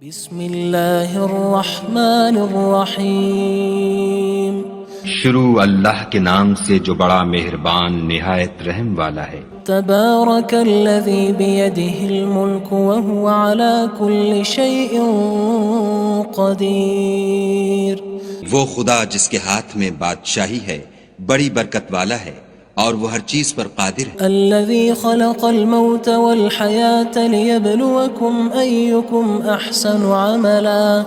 بسم اللہ الرحمن الرحیم شروع اللہ کے نام سے جو بڑا مہربان نہایت رحم والا ہے۔ تبارک الذی بیدہ الملک وہو علی کل شیء قدیر۔ وہ خدا جس کے ہاتھ میں بادشاہی ہے بڑی برکت والا ہے اور وہ ہر چیز پر قادر ہے۔ الذی خلق الموت والحیاة لیبلوکم ایکم احسن عملا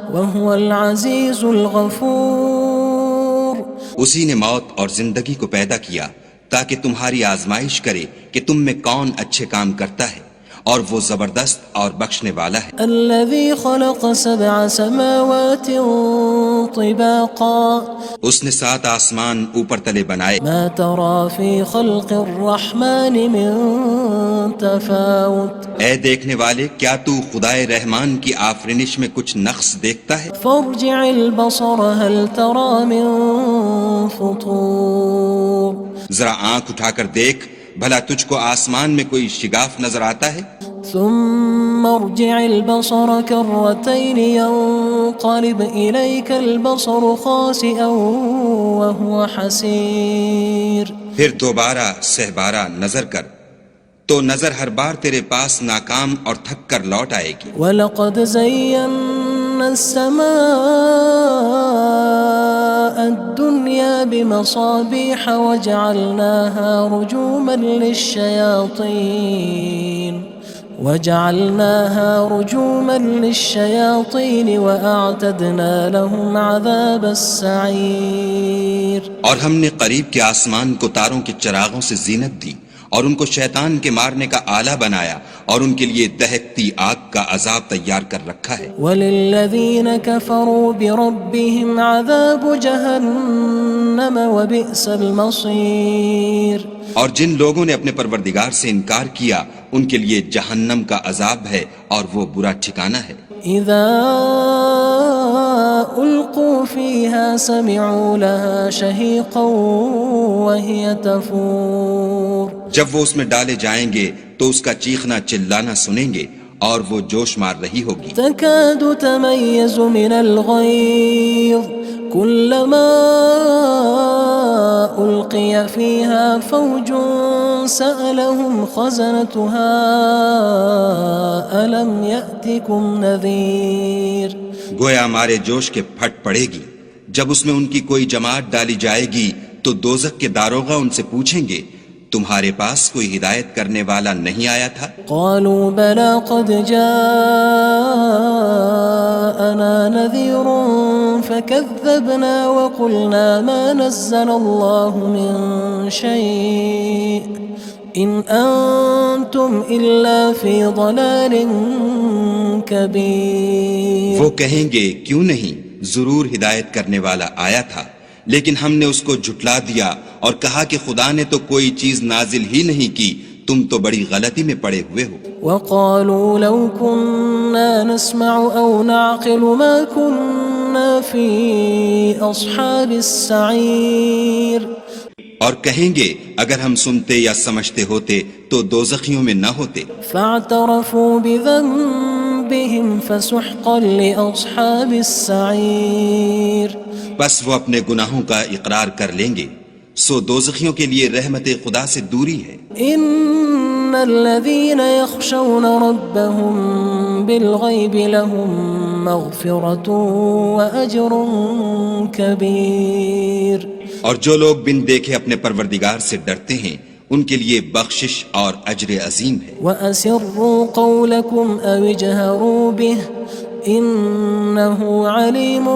وہو العزیز الغفور۔ اسی نے موت اور زندگی کو پیدا کیا تاکہ تمہاری آزمائش کرے کہ تم میں کون اچھے کام کرتا ہے، اور وہ زبردست اور بخشنے والا ہے۔ الذي خلق سبع سماوات طباقا اس نے 7 آسمان اوپر تلے بنائے، ما ترى في خلق الرحمن من تفاوت اے دیکھنے والے کیا تو خدائے رحمان کی آفرینش میں کچھ نقص دیکھتا ہے؟ فارجع البصر هل ترى من فطور۔ ذرا آنکھ اٹھا کر دیکھ بھلا تجھ کو آسمان میں کوئی شگاف نظر آتا ہے؟ ثم ارجع البصر كرتين ينقلب إليك البصر خاسئا وهو حسير۔ پھر دوبارہ سہبارہ نظر کر تو نظر ہر بار تیرے پاس ناکام اور تھک کر لوٹ آئے گی۔ وَلَقَدْ زَيَّنَّا السَّمَاءَ الدُّنْيَا بِمَصَابِيحَ وَجَعَلْنَاهَا رُجُومًا لِلشَّيَاطِينِ وَأَعْتَدْنَا لَهُمْ عَذَابَ السَّعِيرِ۔ اور ہم نے قریب کے آسمان کو تاروں کے چراغوں سے زینت دی اور ان کو شیطان کے مارنے کا آلہ بنایا اور ان کے لیے دہکتی آگ کا عذاب تیار کر رکھا ہے۔ وَلِلَّذِينَ كَفَرُوا بِرَبِّهِمْ عَذَابُ جَهَنَّمَ وَبِئْسَ الْمَصِيرُ۔ اور جن لوگوں نے اپنے پروردگار سے انکار کیا ان کے لیے جہنم کا عذاب ہے اور وہ برا ٹھکانہ ہے۔ اذا القوا فيها سمعوا لها شهيقا وهي تفور۔ جب وہ اس میں ڈالے جائیں گے تو اس کا چیخنا چلانا سنیں گے اور وہ جوش مار رہی ہوگی۔ تكاد تميز من الغيظ كلما ألقي فيها فوج سألهم خزنتها ألم يأتكم نذير۔ گویا ہمارے جوش کے پھٹ پڑے گی جب اس میں ان کی کوئی جماعت ڈالی جائے گی تو دوزخ کے داروغہ ان سے پوچھیں گے تمہارے پاس کوئی ہدایت کرنے والا نہیں آیا تھا؟ قالوا بلى قد جاءنا نذير فكذبنا وقلنا ما نزل الله من شيء إن أنتم إلا في ضلال كبير۔ وہ کہیں گے کیوں نہیں، ضرور ہدایت کرنے والا آیا تھا، لیکن ہم نے اس کو جھٹلا دیا اور کہا کہ خدا نے تو کوئی چیز نازل ہی نہیں کی، تم تو بڑی غلطی میں پڑے ہوئے ہو۔ وقالوا لو كنا نسمع أو نعقل ما كنا في أصحاب السعير۔ اور کہیں گے اگر ہم سنتے یا سمجھتے ہوتے تو دوزخیوں میں نہ ہوتے۔ فاعترفوا بذنبهم فسحقا لأصحاب السعير۔ بس وہ اپنے گناہوں کا اقرار کر لیں گے، سو دوزخیوں کے لیے رحمت خدا سے دوری ہے۔ ان الذين يخشون ربهم بالغيب لهم مغفرة وأجر كبير۔ اور جو لوگ بن دیکھے اپنے پروردگار سے ڈرتے ہیں ان کے لیے بخشش اور اجر عظیم ہے۔ وأسروا قولكم أو اجهروا به إنه عليم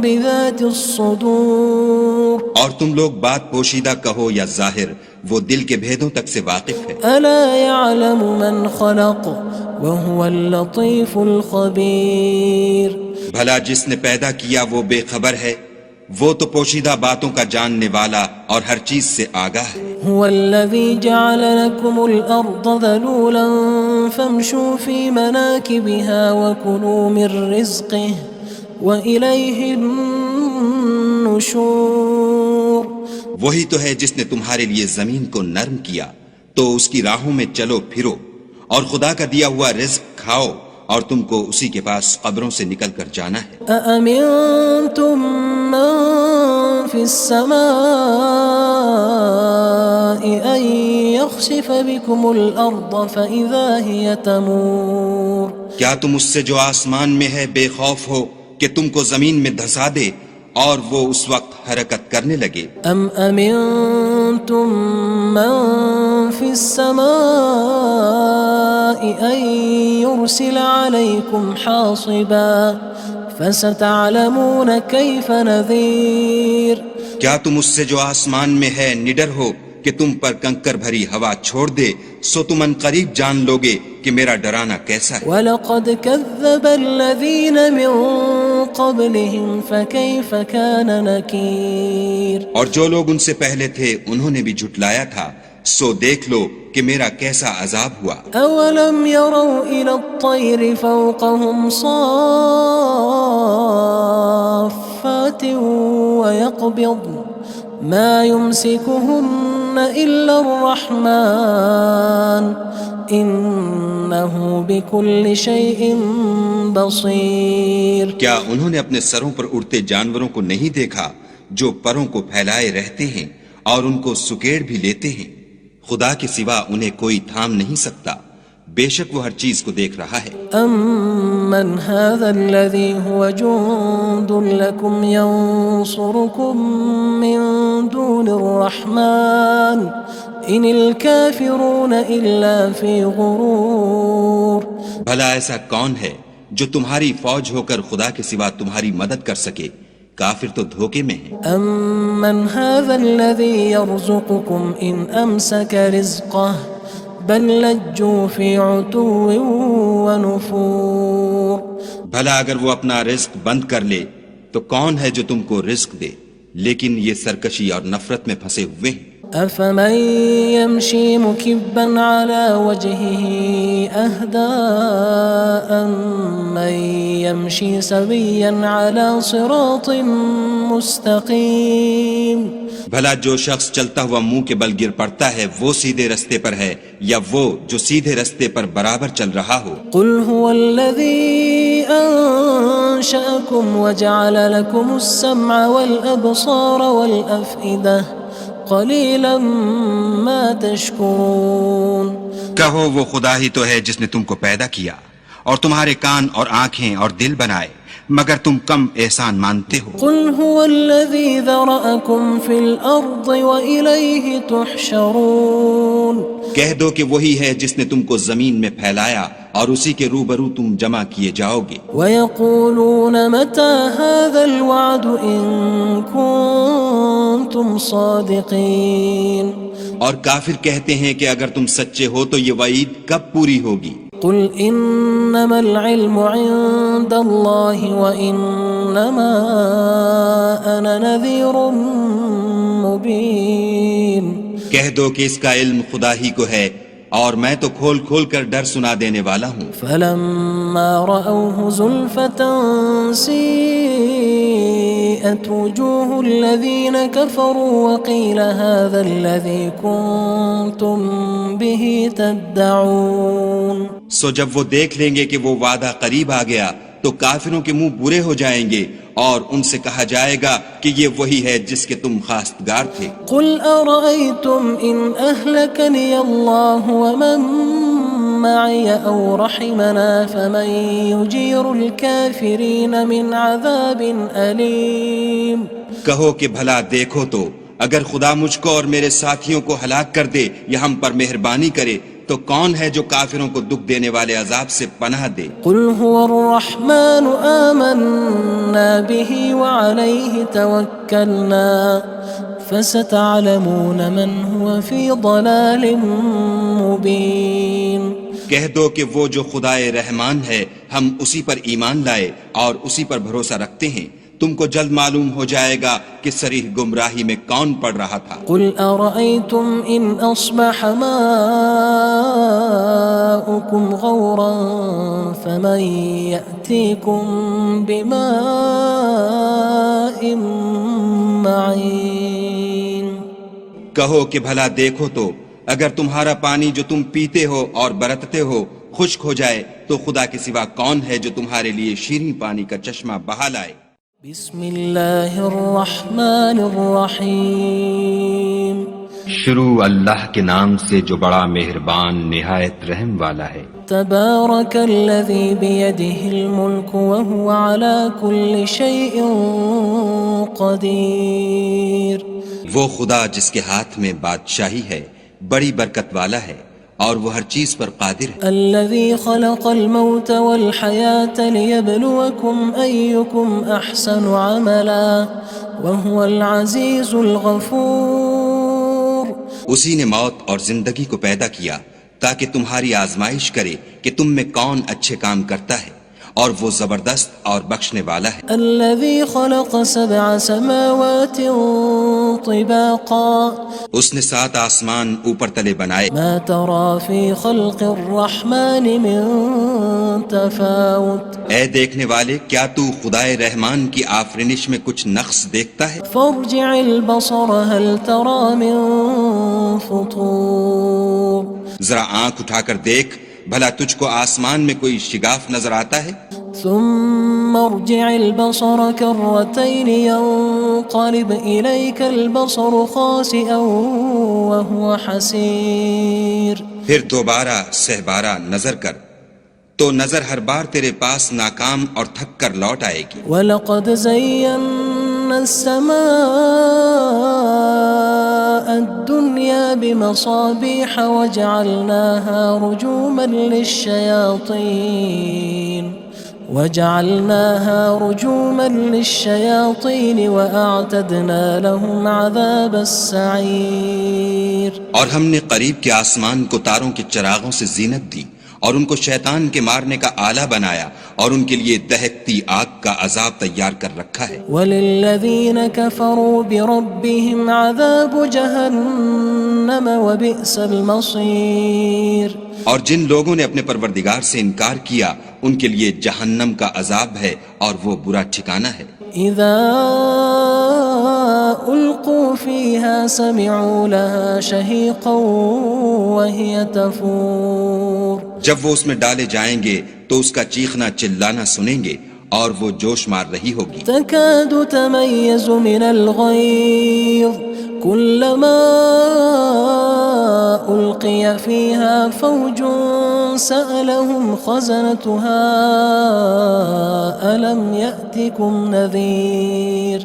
بذات الصدور۔ اور تم لوگ بات پوشیدہ کہو یا ظاہر، وہ دل کے بھیدوں تک سے واقف ہے۔ ألا يعلم من خلق وهو اللطيف الخبير۔ بھلا جس نے پیدا کیا وہ بے خبر ہے، وہ تو پوشیدہ باتوں کا جاننے والا اور ہر چیز سے آگاہ ہے۔ هو الذي جعل لكم الأرض ذلولا فامشوا في مناكبها وكلوا من رزقه وإليه النشور۔ وہی تو ہے جس نے تمہارے لیے زمین کو نرم کیا تو اس کی راہوں میں چلو پھرو اور خدا کا دیا ہوا رزق کھاؤ اور تم کو اسی کے پاس قبروں سے نکل کر جانا ہے۔ أأمنتم من في السماء أن يخسف بكم الأرض فإذا هي تمور کیا تم اس سے جو آسمان میں ہے بے خوف ہو کہ تم کو زمین میں دھسا دے اور وہ اس وقت حرکت کرنے لگے؟ أم أمنتم من في السماء أن يرسل عليكم حاصبا فستعلمون كيف نذير کیا تم اس سے جو آسمان میں ہے نڈر ہو کہ تم پر کنکر بھری ہوا چھوڑ دے، سو تم ان قریب جان لوگے کہ میرا ڈرانا کیسا ہے۔ وَلَقَدْ كَذَّبَ الَّذِينَ مِن قَبْلِهِمْ فَكَيْفَ كَانَ نَكِيرٌ اور جو لوگ ان سے پہلے تھے انہوں نے بھی جھٹلایا تھا، سو دیکھ لو کہ میرا کیسا عذاب ہوا۔ أَوَلَمْ يَرَوْا إِلَى الطَّيْرِ فَوْقَهُمْ صَافَّاتٍ وَيَقْبِضْنَ مَا يُمْسِكُهُنَّ إِلَّا الرَّحْمَنُ إِنَّهُ بِكُلِّ شَيْءٍ بَصِيرٌ کیا انہوں نے اپنے سروں پر اڑتے جانوروں کو نہیں دیکھا جو پروں کو پھیلائے رہتے ہیں اور ان کو سکیڑ بھی لیتے ہیں؟ خدا کے سوا انہیں کوئی تھام نہیں سکتا، بے شک وہ ہر چیز کو دیکھ رہا ہے۔ أَمَّنْ هَذَا الَّذِي هُوَ جُندٌ لَكُمْ يَنصُرُكُم مِّن دُونِ الرَّحْمَنِ إِنِ الْكَافِرُونَ إِلَّا فِي غُرُورٍ بھلا ایسا کون ہے جو تمہاری فوج ہو کر خدا کے سوا تمہاری مدد کر سکے؟ کافر تو دھوکے میں ہیں۔ أَمَّنْ هَذَا الَّذِي يَرْزُقُكُمْ إِنْ أَمْسَكَ رِزْقَهُ بَلْ لَجُّوا فِي عُتُوٍّ وَنُفُورٍ بھلا اگر وہ اپنا رزق بند کر لے تو کون ہے جو تم کو رزق دے؟ لیکن یہ سرکشی اور نفرت میں پھنسے ہوئے ہیں۔ أَفَمَن يَمْشِي مُكِبًّا عَلَى وَجْهِهِ أَهْدَىٰ أَمَّن يَمْشِي سَوِيًّا عَلَى صِرَاطٍ مُّسْتَقِيمٍ بھلا جو شخص چلتا ہوا منہ کے بل گر پڑتا ہے وہ سیدھے رستے پر ہے یا وہ جو سیدھے رستے پر برابر چل رہا ہو؟ قُلْ هُوَ الَّذِي أَنشَأَكُمْ وَجَعَلَ لَكُمُ السَّمْعَ وَالْأَبْصَارَ وَالْأَفْئِدَةَ قَلِيلًا مَا تَشْكُرُونَ کہو وہ خدا ہی تو ہے جس نے تم کو پیدا کیا اور تمہارے کان اور آنکھیں اور دل بنائے، مگر تم کم احسان مانتے ہو۔ قُلْ هُوَ الَّذِي ذَرَأَكُمْ فِي الْأَرْضِ وَإِلَيْهِ تُحْشَرُونَ کہہ دو کہ وہی ہے جس نے تم کو زمین میں پھیلایا اور اسی کے روبرو تم جمع کیے جاؤ گے۔ وَيَقُولُونَ مَتَى هَذَا الْوَعْدُ إِن كُنتُمْ صَادِقِينَ اور کافر کہتے ہیں کہ اگر تم سچے ہو تو یہ وعید کب پوری ہوگی؟ قُلْ إِنَّمَا الْعِلْمُ عِندَ اللَّهِ وَإِنَّمَا أَنَا نَذِيرٌ مُّبِينٌ کہہ دو کہ اس کا علم خدا ہی کو ہے اور میں تو کھول کھول کر ڈر سنا دینے والا ہوں۔ فَلَمَّا رَأَوْهُ زُلْفَةً سِيئَتْ وُجُوهُ الَّذِينَ كَفَرُوا وَقِيلَ هَذَا الَّذِي كُنتُم بِهِ تَدَّعُونَ سو جب وہ دیکھ لیں گے کہ وہ وعدہ قریب آ گیا تو کافروں کے منہ برے ہو جائیں گے اور ان سے کہا جائے گا کہ یہ وہی ہے جس کے تم خواستگار تھے۔ قُلْ أَرَأَيْتُمْ إِنْ أَهْلَكَنِيَ اللَّهُ وَمَن مَّعِيَ أَوْ رَحِمَنَا فَمَن يُجِيرُ الْكَافِرِينَ مِنْ عَذَابٍ أَلِيمٍ کہو کہ بھلا دیکھو تو اگر خدا مجھ کو اور میرے ساتھیوں کو ہلاک کر دے یا ہم پر مہربانی کرے تو کون ہے جو کافروں کو دکھ دینے والے عذاب سے پناہ دے؟ قُلْ هُوَ الرَّحْمَنُ آمَنَّا بِهِ وَعَلَيْهِ تَوَكَّلْنَا فَسَتَعْلَمُونَ مَنْ هُوَ فِي ضَلَالٍ مُّبِينٍ کہہ دو کہ وہ جو خدائے رحمان ہے ہم اسی پر ایمان لائے اور اسی پر بھروسہ رکھتے ہیں، تم کو جلد معلوم ہو جائے گا کہ صریح گمراہی میں کون پڑ رہا تھا۔ قُلْ أَرَأَيْتُمْ إِنْ أَصْبَحَ مَاؤُكُمْ غَوْرًا فَمَن يَأْتِيكُم بِمَاءٍ مَّعِينٍ کہو کہ بھلا دیکھو تو اگر تمہارا پانی جو تم پیتے ہو اور برتتے ہو خشک ہو جائے تو خدا کے سوا کون ہے جو تمہارے لیے شیریں پانی کا چشمہ بہا لائے؟ بسم اللہ الرحمن الرحیم شروع اللہ کے نام سے جو بڑا مہربان نہایت رحم والا ہے۔ تبارک الذی بیدہ الملک وہو علی کل شیء قدیر۔ وہ خدا جس کے ہاتھ میں بادشاہی ہے بڑی برکت والا ہے اور وہ ہر چیز پر قادر ہے۔ الذي خلق الموت والحياة ليبلوكم أيكم أحسن عملا وهو العزيز الغفور۔ اسی نے موت اور زندگی کو پیدا کیا تاکہ تمہاری آزمائش کرے کہ تم میں کون اچھے کام کرتا ہے، اور وہ زبردست اور بخشنے والا ہے۔ الذي خلق 7 سماوات طباقا اس نے 7 آسمان اوپر تلے بنائے، ما ترى في خلق الرحمن من تفاوت اے دیکھنے والے کیا تو خدائے رحمان کی آفرینش میں کچھ نقص دیکھتا ہے؟ فارجع البصر هل ترى من فطور۔ ذرا آنکھ اٹھا کر دیکھ بھلا تجھ کو آسمان میں کوئی شگاف نظر آتا ہے؟ ثم ارجع البصر كرتين ينقلب إليك البصر خاسئا وهو حسير۔ پھر دوبارہ سہبارہ نظر کر تو نظر ہر بار تیرے پاس ناکام اور تھک کر لوٹ آئے گی۔ وَلَقَدْ زَيَّنَّا السَّمَاءَ الدُّنْيَا بِمَصَابِيحَ وَجَعَلْنَاهَا رُجُومًا لِلشَّيَاطِينِ وَأَعْتَدْنَا لَهُمْ عَذَابَ السَّعِيرِ۔ اور ہم نے قریب کے آسمان کو تاروں کے چراغوں سے زینت دی اور ان کو شیطان کے مارنے کا آلہ بنایا اور ان کے لیے دہکتی آگ کا عذاب تیار کر رکھا ہے۔ وَلِلَّذِينَ كَفَرُوا بِرَبِّهِمْ عَذَابُ جَهَنَّمَ وَبِئْسَ الْمَصِيرُ۔ اور جن لوگوں نے اپنے پروردگار سے انکار کیا ان کے لیے جہنم کا عذاب ہے اور وہ برا ٹھکانہ ہے۔ اذا القوا فيها سمعوا لها شهيقا وهي تفور۔ جب وہ اس میں ڈالے جائیں گے تو اس کا چیخنا چلانا سنیں گے اور وہ جوش مار رہی ہوگی۔ تكاد تميز من الغيظ كلما ألقي فيها فوج سألهم خزنتها ألم يأتكم نذير۔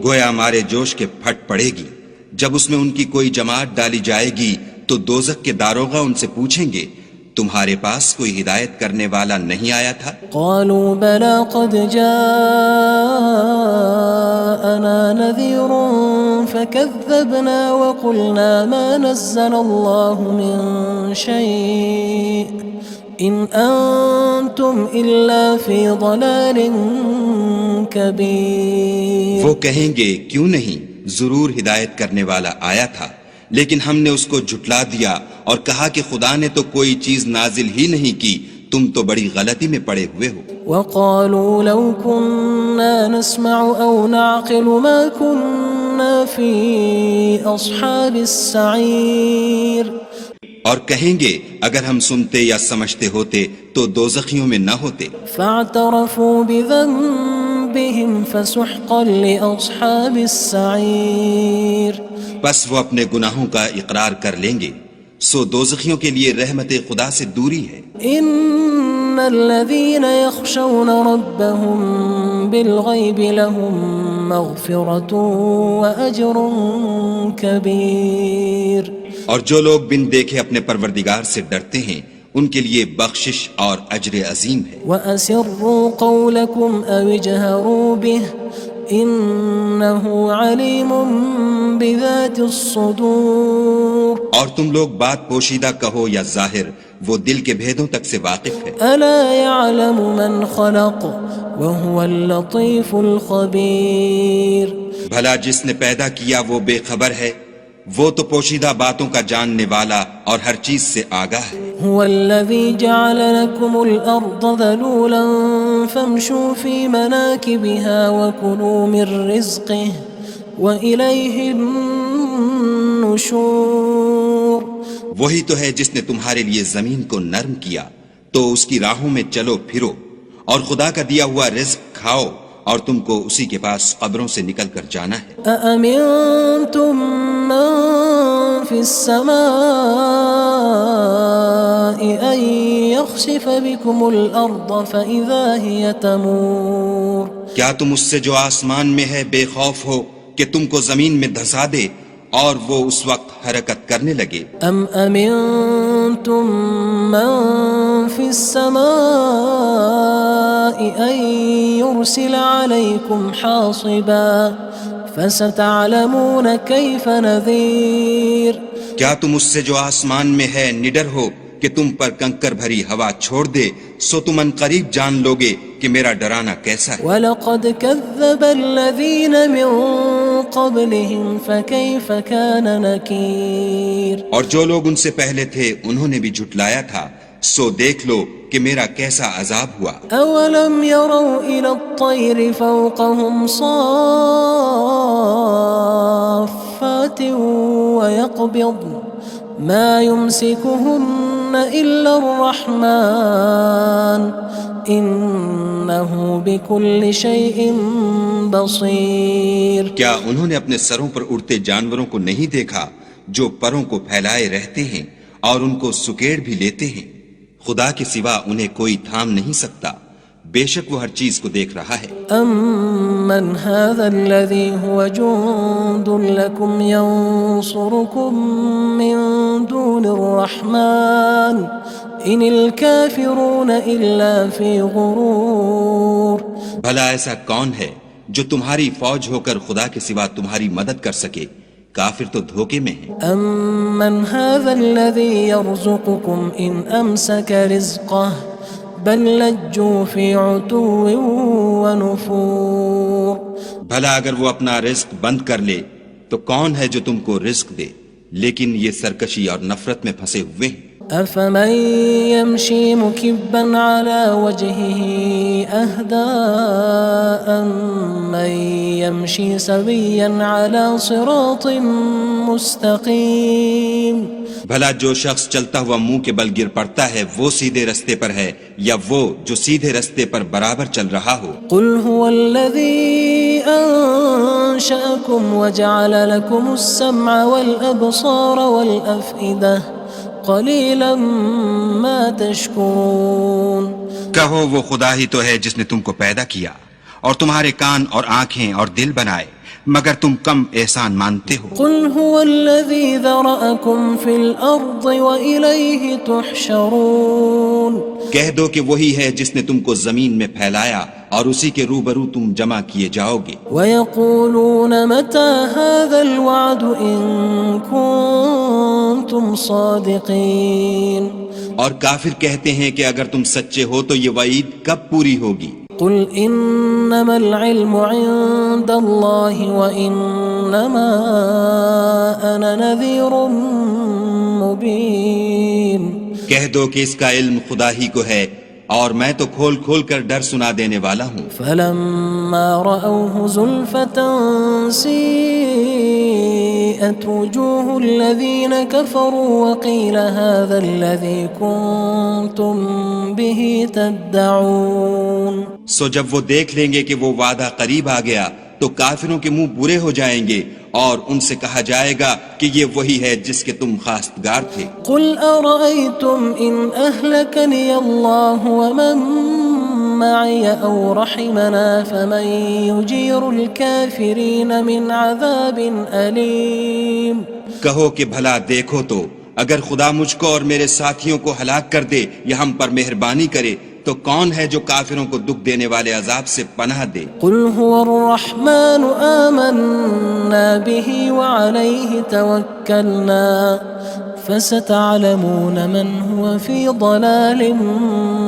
گویا ہمارے جوش کے پھٹ پڑے گی جب اس میں ان کی کوئی جماعت ڈالی جائے گی تو دوزخ کے داروغہ ان سے پوچھیں گے تمہارے پاس کوئی ہدایت کرنے والا نہیں آیا تھا؟ قالوا بلى قد جاءنا نذير فكذبنا وقلنا ما نزل الله من شيء إن أنتم إلا في ضلال كبير۔ وہ کہیں گے کیوں نہیں، ضرور ہدایت کرنے والا آیا تھا، لیکن ہم نے اس کو جھٹلا دیا اور کہا کہ خدا نے تو کوئی چیز نازل ہی نہیں کی، تم تو بڑی غلطی میں پڑے ہوئے ہو۔ وقالوا لو كنا نسمع أو نعقل ما كنا في أصحاب السعير۔ اور کہیں گے اگر ہم سنتے یا سمجھتے ہوتے تو دوزخیوں میں نہ ہوتے۔ فاعترفوا بذنبهم فسحقا لأصحاب السعير۔ بس وہ اپنے گناہوں کا اقرار کر لیں گے، سو دوزخیوں کے لیے رحمت خدا سے دوری ہے۔ ان الذين يخشون ربهم بالغيب لهم مغفرة وأجر كبير۔ اور جو لوگ بن دیکھے اپنے پروردگار سے ڈرتے ہیں ان کے لیے بخشش اور اجر عظیم ہے۔ وَأَسِرُّوا قَوْلَكُمْ أَوِ اجْهَرُوا بِهِ إِنَّهُ عَلِيمٌ بِذَاتِ الصُّدُورِ۔ اور تم لوگ بات پوشیدہ کہو یا ظاہر، وہ دل کے بھیدوں تک سے واقف ہے۔ أَلَا يَعْلَمُ مَنْ خَلَقَ وَهُوَ اللَّطِيفُ الْخَبِيرُ۔ بھلا جس نے پیدا کیا وہ بے خبر ہے، وہ تو پوشیدہ باتوں کا جاننے والا اور ہر چیز سے آگاہ ہے۔ هو الذي جعل لكم الأرض ذلولا فامشوا في مناكبها وكلوا من رزقه وإليه النشور۔ وہی تو ہے جس نے تمہارے لیے زمین کو نرم کیا، تو اس کی راہوں میں چلو پھرو اور خدا کا دیا ہوا رزق کھاؤ اور تم کو اسی کے پاس قبروں سے نکل کر جانا ہے۔ أأمنتم من في السماء أن يخسف بكم الأرض فإذا هي تمور کیا تم اس سے جو آسمان میں ہے بے خوف ہو کہ تم کو زمین میں دھسا دے اور وہ اس وقت حرکت کرنے لگے؟ أم أمنتم من في السماء أن يرسل عليكم حاصبا فستعلمون كيف نذير کیا تم اس سے جو آسمان میں ہے نڈر ہو کہ تم پر کنکر بھری ہوا چھوڑ دے، سو تم ان قریب جان لوگے کہ میرا ڈرانا کیسا ہے۔ وَلَقَدْ كَذَّبَ الَّذِينَ مِن قَبْلِهِمْ فَكَيْفَ كَانَ نَكِيرٌ اور جو لوگ ان سے پہلے تھے انہوں نے بھی جھٹلایا تھا، سو دیکھ لو کہ میرا کیسا عذاب ہوا۔ أَوَلَمْ يَرَوْا إِلَى الطَّيْرِ فَوْقَهُمْ صَافَّاتٍ وَيَقْبِضْنَ مَا يُمْسِكُهُنَّ إِلَّا الرَّحْمَنُ إِنَّهُ بِكُلِّ شَيْءٍ بَصِيرٌ کیا انہوں نے اپنے سروں پر اڑتے جانوروں کو نہیں دیکھا جو پروں کو پھیلائے رہتے ہیں اور ان کو سکیڑ بھی لیتے ہیں؟ خدا کے سوا انہیں کوئی تھام نہیں سکتا، بے شک وہ ہر چیز کو دیکھ رہا ہے۔ أَمَّنْ هَذَا الَّذِي هُوَ جُندٌ لَكُمْ يَنصُرُكُم مِّن دُونِ الرَّحْمَنِ إِنِ الْكَافِرُونَ إِلَّا فِي غُرُورٍ بھلا ایسا کون ہے جو تمہاری فوج ہو کر خدا کے سوا تمہاری مدد کر سکے؟ کافر تو دھوکے میں ہیں۔ أَمَّنْ هَذَا الَّذِي يَرْزُقُكُمْ إِنْ أَمْسَكَ رِزْقَهُ بَلْ لَجُّوا فِي عُتُوٍّ وَنُفُورٍ بھلا اگر وہ اپنا رزق بند کر لے تو کون ہے جو تم کو رزق دے، لیکن یہ سرکشی اور نفرت میں پھنسے ہوئے ہیں۔ أَفَمَن يَمْشِي مُكِبًّا عَلَى وَجْهِهِ أَهْدَىٰ أَمَّن يَمْشِي سَوِيًّا عَلَى صِرَاطٍ مُّسْتَقِيمٍ بھلا جو شخص چلتا ہوا منہ کے بل گر پڑتا ہے وہ سیدھے رستے پر ہے یا وہ جو سیدھے رستے پر برابر چل رہا ہو؟ قُلْ هُوَ الَّذِي أَنشَأَكُمْ وَجَعَلَ لَكُمُ السَّمْعَ وَالْأَبْصَارَ وَالْأَفْئِدَةَ قَلِيلًا مَا تَشْكُرُونَ کہو وہ خدا ہی تو ہے جس نے تم کو پیدا کیا اور تمہارے کان اور آنکھیں اور دل بنائے، مگر تم کم احسان مانتے ہو۔ قُلْ هُوَ الَّذِي ذَرَأَكُمْ فِي الْأَرْضِ وَإِلَيْهِ تُحْشَرُونَ کہہ دو کہ وہی ہے جس نے تم کو زمین میں پھیلایا اور اسی کے روبرو تم جمع کیے جاؤ گے۔ وَيَقُولُونَ مَتَى هَذَا الْوَعْدُ إِن كُنتُمْ صَادِقِينَ اور کافر کہتے ہیں کہ اگر تم سچے ہو تو یہ وعید کب پوری ہوگی؟ قُلْ إِنَّمَا الْعِلْمُ عِندَ اللَّهِ وَإِنَّمَا أَنَا نَذِيرٌ مُّبِينٌ کہہ دو کہ اس کا علم خدا ہی کو ہے اور میں تو کھول کھول کر ڈر سنا دینے والا ہوں۔ فَلَمَّا رَأَوْهُ زُلْفَةً سِيئَتْ وُجُوهُ الَّذِينَ كَفَرُوا وَقِيلَ هَذَا الَّذِي كُنتُم بِهِ تَدَّعُونَ سو جب وہ دیکھ لیں گے کہ وہ وعدہ قریب آ گیا تو کافروں کے منہ برے ہو جائیں گے اور ان سے کہا جائے گا کہ یہ وہی ہے جس کے تم خواستگار تھے۔ قُلْ أَرَأَيْتُمْ إِنْ أَهْلَكَنِيَ اللَّهُ وَمَن مَّعِيَ أَوْ رَحِمَنَا فَمَن يُجِيرُ الْكَافِرِينَ مِنْ عَذَابٍ أَلِيمٍ کہو کہ بھلا دیکھو تو اگر خدا مجھ کو اور میرے ساتھیوں کو ہلاک کر دے یا ہم پر مہربانی کرے تو کون ہے جو کافروں کو دکھ دینے والے عذاب سے پناہ دے؟ قُلْ هُوَ الرَّحْمَنُ آمَنَّا بِهِ وَعَلَيْهِ تَوَكَّلْنَا فَسَتَعْلَمُونَ مَنْ هُوَ فِي ضَلَالٍ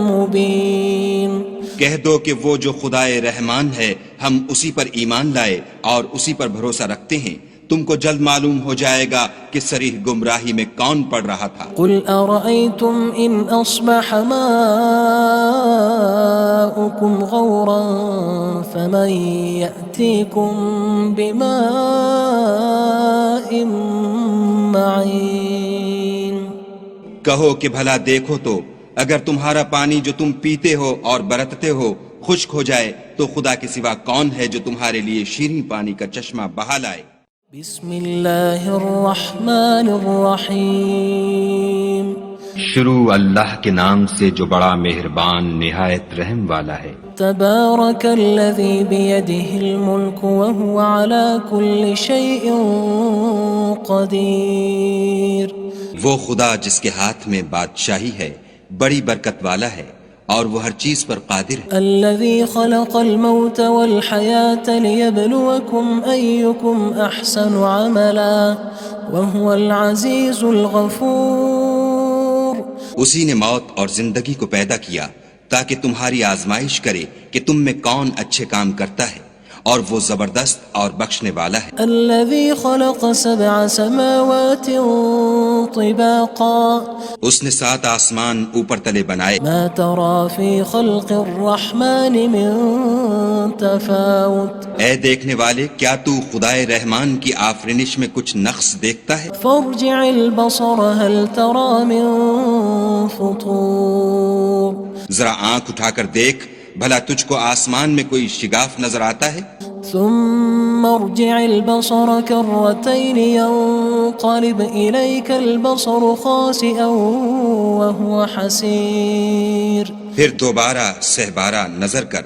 مُّبِينٍ کہہ دو کہ وہ جو خدائے رحمان ہے ہم اسی پر ایمان لائے اور اسی پر بھروسہ رکھتے ہیں، تم کو جلد معلوم ہو جائے گا کہ صریح گمراہی میں کون پڑ رہا تھا۔ قُلْ أَرَأَيْتُمْ إِنْ أَصْبَحَ مَاؤُكُمْ غَوْرًا فَمَن يَأْتِيكُم بِمَاءٍ مَّعِينٍ کہو کہ بھلا دیکھو تو اگر تمہارا پانی جو تم پیتے ہو اور برتتے ہو خشک ہو جائے تو خدا کے سوا کون ہے جو تمہارے لیے شیریں پانی کا چشمہ بہا لائے؟ بسم اللہ الرحمن الرحیم شروع اللہ کے نام سے جو بڑا مہربان نہایت رحم والا ہے۔ تبارک الذی بیدہ الملک وہو علی کل شیء قدیر۔ وہ خدا جس کے ہاتھ میں بادشاہی ہے بڑی برکت والا ہے اور وہ ہر چیز پر قادر ہے۔ الذی خلق الموت والحیاة لیبلوکم ایکم احسن عملا وہو العزیز الغفور۔ اسی نے موت اور زندگی کو پیدا کیا تاکہ تمہاری آزمائش کرے کہ تم میں کون اچھے کام کرتا ہے، اور وہ زبردست اور بخشنے والا ہے۔ الذي خلق 7 سماوات طباقا اس نے 7 آسمان اوپر تلے بنائے، ما ترى في خلق الرحمن من تفاوت اے دیکھنے والے کیا تو خدائے رحمان کی آفرینش میں کچھ نقص دیکھتا ہے؟ فارجع البصر هل ترى من فطور۔ ذرا آنکھ اٹھا کر دیکھ بھلا تجھ کو آسمان میں کوئی شگاف نظر آتا ہے؟ ثم ارجع البصر كرتين ينقلب إليك البصر خاسئا وهو حسير۔ پھر دوبارہ سہبارہ نظر کر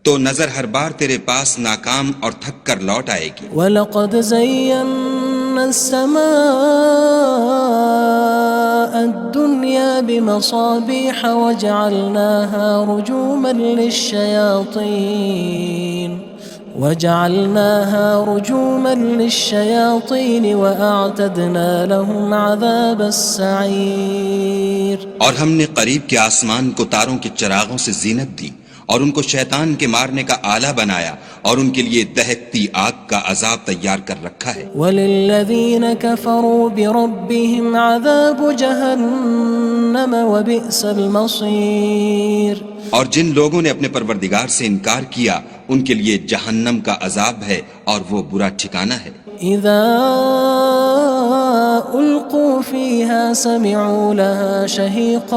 تو نظر ہر بار تیرے پاس ناکام اور تھک کر لوٹ آئے گی۔ وَلَقَدْ زَيَّنَّا السَّمَاءَ الدُّنْيَا بِمَصَابِيحَ وَجَعَلْنَاهَا رُجُومًا لِلشَّيَاطِينِ وَأَعْتَدْنَا لَهُمْ عَذَابَ السَّعِيرِ۔ اور ہم نے قریب کے آسمان کو تاروں کے چراغوں سے زینت دی اور ان کو شیطان کے مارنے کا آلہ بنایا اور ان کے لیے دہکتی آگ کا عذاب تیار کر رکھا ہے۔ وَلِلَّذِينَ كَفَرُوا بِرَبِّهِمْ عَذَابُ جَهَنَّمَ وَبِئْسَ الْمَصِيرُ۔ اور جن لوگوں نے اپنے پروردگار سے انکار کیا ان کے لیے جہنم کا عذاب ہے اور وہ برا ٹھکانہ ہے۔ اذا القوا فيها سمعوا لها شهيقا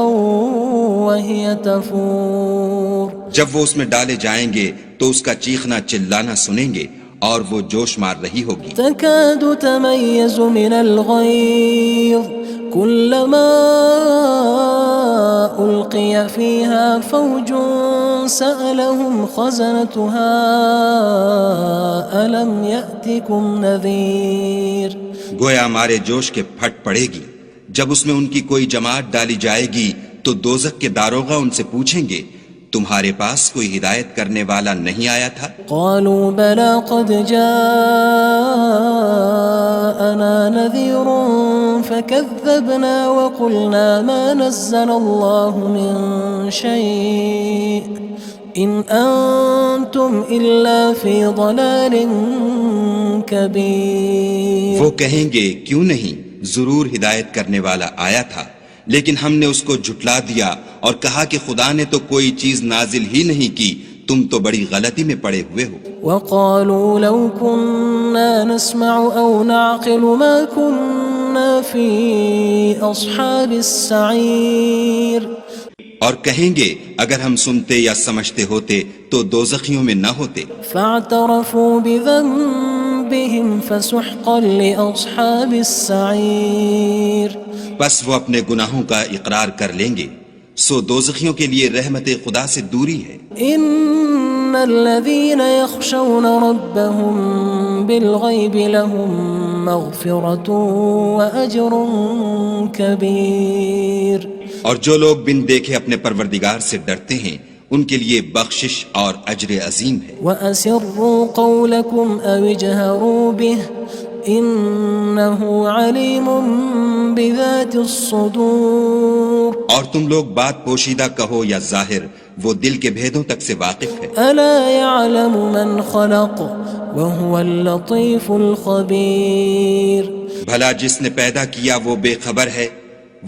وهي تفور۔ جب وہ اس میں ڈالے جائیں گے تو اس کا چیخنا چلانا سنیں گے اور وہ جوش مار رہی ہوگی۔ تكاد تميز من الغيظ كلما ألقي فيها فوج سألهم خزنتها ألم يأتكم نذير۔ گویا مارے جوش کے پھٹ پڑے گی جب اس میں ان کی کوئی جماعت ڈالی جائے گی تو دوزخ کے داروغہ ان سے پوچھیں گے تمہارے پاس کوئی ہدایت کرنے والا نہیں آیا تھا؟ قالوا بلى قد جاءنا نذير فكذبنا وقلنا ما نزل الله من شيء إن أنتم إلا في ضلال كبير۔ وہ کہیں گے کیوں نہیں، ضرور ہدایت کرنے والا آیا تھا، لیکن ہم نے اس کو جھٹلا دیا اور کہا کہ خدا نے تو کوئی چیز نازل ہی نہیں کی، تم تو بڑی غلطی میں پڑے ہوئے ہو۔ وقالوا لو كنا نسمع أو نعقل ما كنا في أصحاب السعير۔ اور کہیں گے اگر ہم سنتے یا سمجھتے ہوتے تو دوزخیوں میں نہ ہوتے۔ فاعترفوا بذنبهم فسحقا لأصحاب السعير۔ بس وہ اپنے گناہوں کا اقرار کر لیں گے، سو دوزخیوں کے لیے رحمت خدا سے دوری ہے۔ ان الذين يخشون ربهم بالغيب لهم مغفرة وأجر كبير۔ اور جو لوگ بن دیکھے اپنے پروردگار سے ڈرتے ہیں ان کے لیے بخشش اور اجر عظیم ہے۔ وَأَسِرُّوا قَوْلَكُمْ أَوِ اجْهَرُوا بِهِ إِنَّهُ عَلِيمٌ بِذَاتِ الصُّدُورِ۔ اور تم لوگ بات پوشیدہ کہو یا ظاہر، وہ دل کے بھیدوں تک سے واقف ہے۔ أَلَا يَعْلَمُ مَنْ خَلَقَ وَهُوَ اللَّطِيفُ الْخَبِيرُ۔ بھلا جس نے پیدا کیا وہ بے خبر ہے،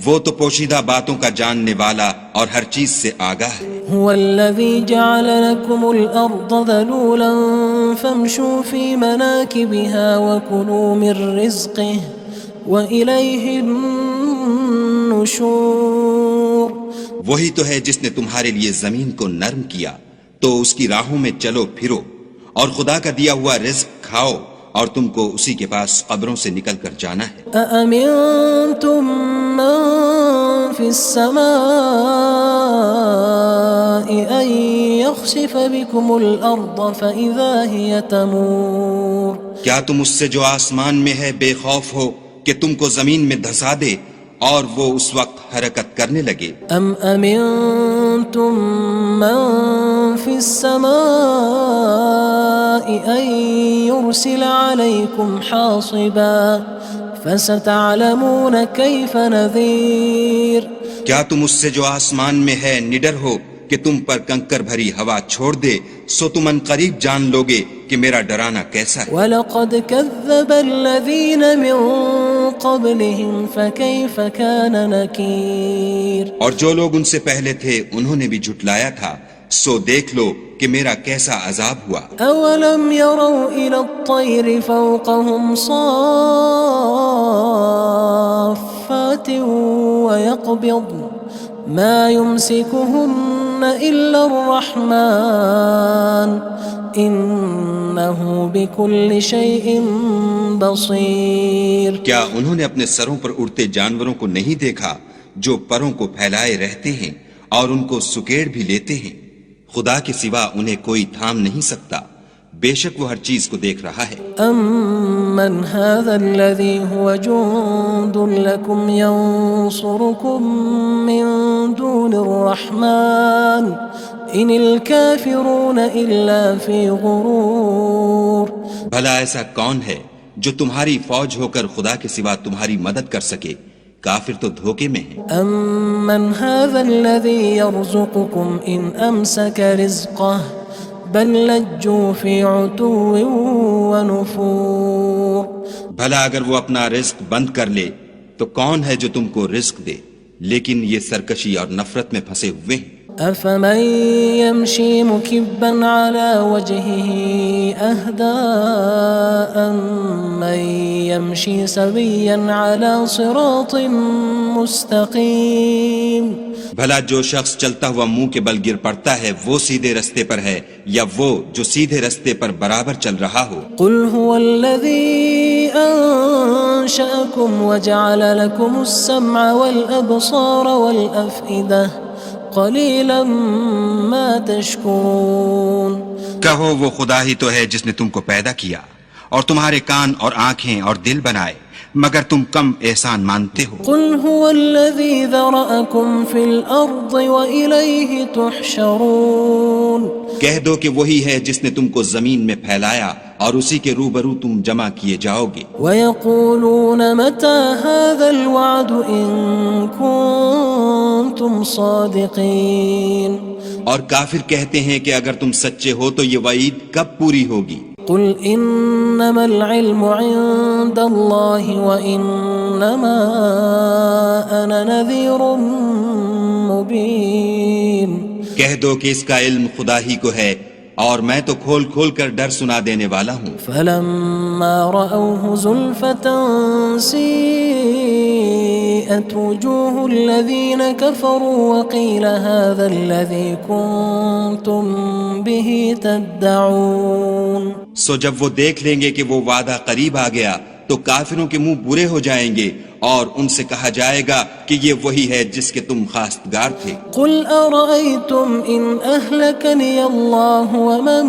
وہ تو پوشیدہ باتوں کا جاننے والا اور ہر چیز سے آگاہ ہے۔ هو الذي جعل لكم الأرض ذلولا فامشوا في مناكبها وكلوا من رزقه وإليه النشور۔ وہی تو ہے جس نے تمہارے لیے زمین کو نرم کیا تو اس کی راہوں میں چلو پھرو اور خدا کا دیا ہوا رزق کھاؤ اور تم کو اسی کے پاس قبروں سے نکل کر جانا ہے أأمنتم من في السماء أن يخسف بكم الأرض فإذا هي تمور کیا تم اس سے جو آسمان میں ہے بے خوف ہو کہ تم کو زمین میں دھسا دے اور وہ اس وقت حرکت کرنے لگے أم أمنتم من في السماء أن يرسل عليكم حاصبا فستعلمون كيف نذير کیا تم اس سے جو آسمان میں ہے نڈر ہو کہ تم پر کنکر بھری ہوا چھوڑ دے سو تم ان قریب جان لوگے کہ میرا ڈرانا کیسا ہے وَلَقَدْ كَذَّبَ الَّذِينَ مِن قَبْلِهِمْ فَكَيْفَ كَانَ نَكِيرٌ اور جو لوگ ان سے پہلے تھے انہوں نے بھی جھٹلایا تھا سو دیکھ لو کہ میرا کیسا عذاب ہوا أَوَلَمْ يَرَوْا إِلَى الطَّيْرِ فَوْقَهُمْ صَافَّاتٍ وَيَقْبِضْنَ مَا يُمْسِكُهُنَّ إِلَّا الرَّحْمَنُ إِنَّهُ بِكُلِّ شَيْءٍ بَصِيرٌ کیا انہوں نے اپنے سروں پر اڑتے جانوروں کو نہیں دیکھا جو پروں کو پھیلائے رہتے ہیں اور ان کو سکیڑ بھی لیتے ہیں خدا کے سوا انہیں کوئی تھام نہیں سکتا بے شک وہ ہر چیز کو دیکھ رہا ہے أَمَّنْ هَذَا الَّذِي هُوَ جُندٌ لَكُمْ يَنصُرُكُم مِّن دُونِ الرَّحْمَنِ إِنِ الْكَافِرُونَ إِلَّا فِي غُرُورٍ بھلا ایسا کون ہے جو تمہاری فوج ہو کر خدا کے سوا تمہاری مدد کر سکے کافر تو دھوکے میں ہیں أَمَّنْ هَذَا الَّذِي يَرْزُقُكُمْ إِنْ أَمْسَكَ رِزْقَهُ بَلْ لَجُّوا فِي عُتُوٍّ وَنُفُورٍ بھلا اگر وہ اپنا رزق بند کر لے تو کون ہے جو تم کو رزق دے لیکن یہ سرکشی اور نفرت میں پھنسے ہوئے ہیں أَفَمَن يَمْشِي مُكِبًّا عَلَى وَجْهِهِ أَهْدَىٰ أَمَّن يَمْشِي سَوِيًّا عَلَى صِرَاطٍ مُسْتَقِيمٍ بھلا جو شخص چلتا ہوا منہ کے بل گر پڑتا ہے وہ سیدھے رستے پر ہے یا وہ جو سیدھے رستے پر برابر چل رہا ہو قُلْ هُوَ الَّذِي أَنشَأَكُمْ وَجَعَلَ لَكُمُ السَّمْعَ وَالْأَبْصَارَ وَالْأَفْئِدَةَ قَلِيلًا مَا تَشْكُرُونَ کہو وہ خدا ہی تو ہے جس نے تم کو پیدا کیا اور تمہارے کان اور آنکھیں اور دل بنائے مگر تم کم احسان مانتے ہو قُلْ هُوَ الَّذِي ذَرَأَكُمْ فِي الْأَرْضِ وَإِلَيْهِ تُحْشَرُونَ کہہ دو کہ وہی ہے جس نے تم کو زمین میں پھیلایا اور اسی کے روبرو تم جمع کیے جاؤ گے وَيَقُولُونَ مَتَى هَذَا الْوَعْدُ إِن كُنتُمْ صَادِقِينَ اور کافر کہتے ہیں کہ اگر تم سچے ہو تو یہ وعید کب پوری ہوگی قُلْ إِنَّمَا الْعِلْمُ عِندَ اللَّهِ وَإِنَّمَا أَنَا نَذِيرٌ مُبِينٌ کہہ دو کہ اس کا علم خدا ہی کو ہے اور میں تو کھول کھول کر ڈر سنا دینے والا ہوں فَلَمَّا رَأَوْهُ زُلْفَةً سِيئَتْ وُجُوهُ الَّذِينَ كَفَرُوا وَقِيلَ هَذَا الَّذِي كُنتُم بِهِ تَدَّعُونَ سو جب وہ دیکھ لیں گے کہ وہ وعدہ قریب آ گیا تو کافروں کے منہ برے ہو جائیں گے اور ان سے کہا جائے گا کہ یہ وہی ہے جس کے تم خواستگار تھے قُلْ أَرَأَيْتُمْ إِنْ أَهْلَكَنِيَ اللَّهُ وَمَن